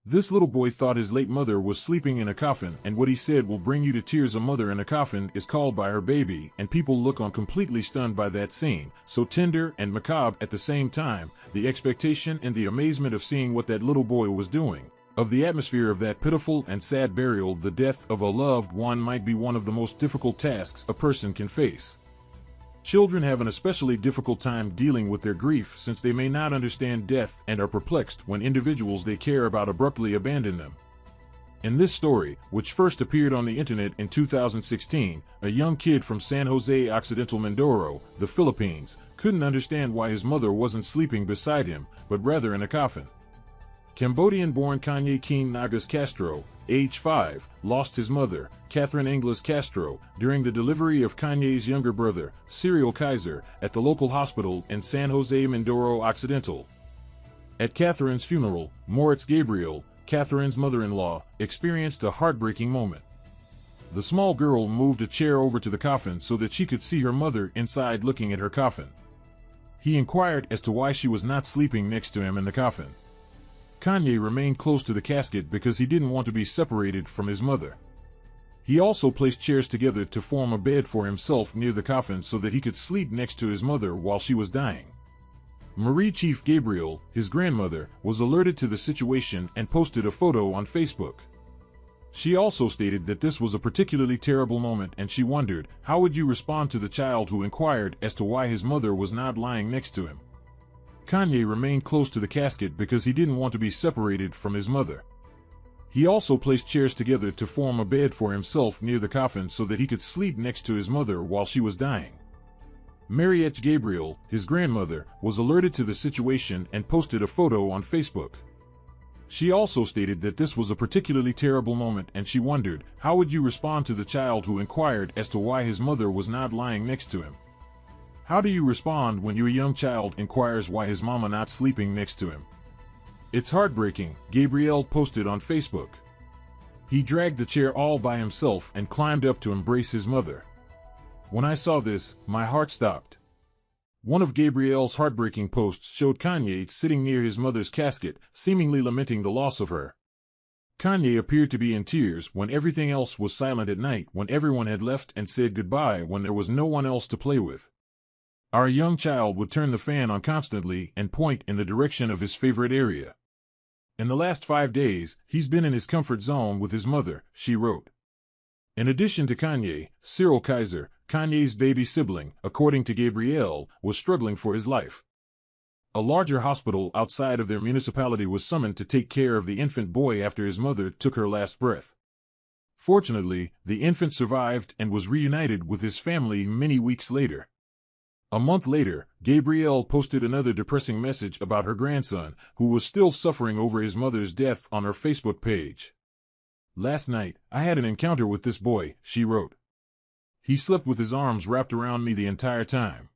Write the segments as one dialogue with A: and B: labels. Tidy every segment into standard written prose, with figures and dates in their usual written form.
A: This little boy thought his late mother was sleeping in a coffin, and what he said will bring you to tears. A mother in a coffin is called by her baby, and people look on completely stunned by that scene, so tender and macabre at the same time, the expectation and the amazement of seeing what that little boy was doing. Of the atmosphere of that pitiful and sad burial, the death of a loved one might be one of the most difficult tasks a person can face. Children have an especially difficult time dealing with their grief since they may not understand death and are perplexed when individuals they care about abruptly abandon them. In this story, which first appeared on the internet in 2016, a young kid from San Jose Occidental Mindoro, the Philippines, couldn't understand why his mother wasn't sleeping beside him, but rather in a coffin. Cambodian-born Kanye King Nagas Castro, age 5, lost his mother, Catherine Ingles Castro, during the delivery of Kanye's younger brother, Cyril Kaiser, at the local hospital in San Jose Mindoro Occidental. At Catherine's funeral, Moritz Gabriel, Catherine's mother-in-law, experienced a heartbreaking moment. The small girl moved a chair over to the coffin so that she could see her mother inside looking at her coffin. He inquired as to why she was not sleeping next to him in the coffin. Kanye remained close to the casket because he didn't want to be separated from his mother. He also placed chairs together to form a bed for himself near the coffin so that he could sleep next to his mother while she was dying. Marie Chief Gabriel, his grandmother, was alerted to the situation and posted a photo on Facebook. She also stated that this was a particularly terrible moment and she wondered, how would you respond to the child who inquired as to why his mother was not lying next to him? Kanye remained close to the casket because he didn't want to be separated from his mother. He also placed chairs together to form a bed for himself near the coffin so that he could sleep next to his mother while she was dying. Mariette Gabriel, his grandmother, was alerted to the situation and posted a photo on Facebook. She also stated that this was a particularly terrible moment and she wondered, how would you respond to the child who inquired as to why his mother was not lying next to him? How do you respond when your young child inquires why his mama not sleeping next to him? It's heartbreaking, Gabriel posted on Facebook. He dragged the chair all by himself and climbed up to embrace his mother. When I saw this, my heart stopped. One of Gabriel's heartbreaking posts showed Kanye sitting near his mother's casket, seemingly lamenting the loss of her. Kanye appeared to be in tears when everything else was silent at night, when everyone had left and said goodbye, when there was no one else to play with. Our young child would turn the fan on constantly and point in the direction of his favorite area. In the last 5 days, he's been in his comfort zone with his mother, she wrote. In addition to Kanye, Cyril Kaiser, Kanye's baby sibling, according to Gabrielle, was struggling for his life. A larger hospital outside of their municipality was summoned to take care of the infant boy after his mother took her last breath. Fortunately, the infant survived and was reunited with his family many weeks later. A month later, Gabrielle posted another depressing message about her grandson, who was still suffering over his mother's death, on her Facebook page. Last night, I had an encounter with this boy, she wrote. He slept with his arms wrapped around me the entire time.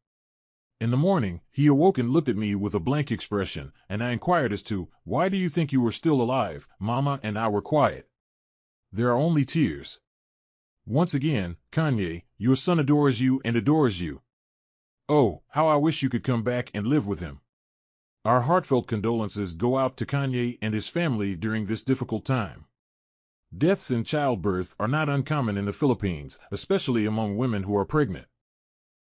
A: In the morning, he awoke and looked at me with a blank expression, and I inquired as to, why do you think you were still alive? Mama and I were quiet. There are only tears. Once again, Kanye, your son adores you and adores you. Oh, how I wish you could come back and live with him. Our heartfelt condolences go out to Kanye and his family during this difficult time. Deaths in childbirth are not uncommon in the Philippines, especially among women who are pregnant.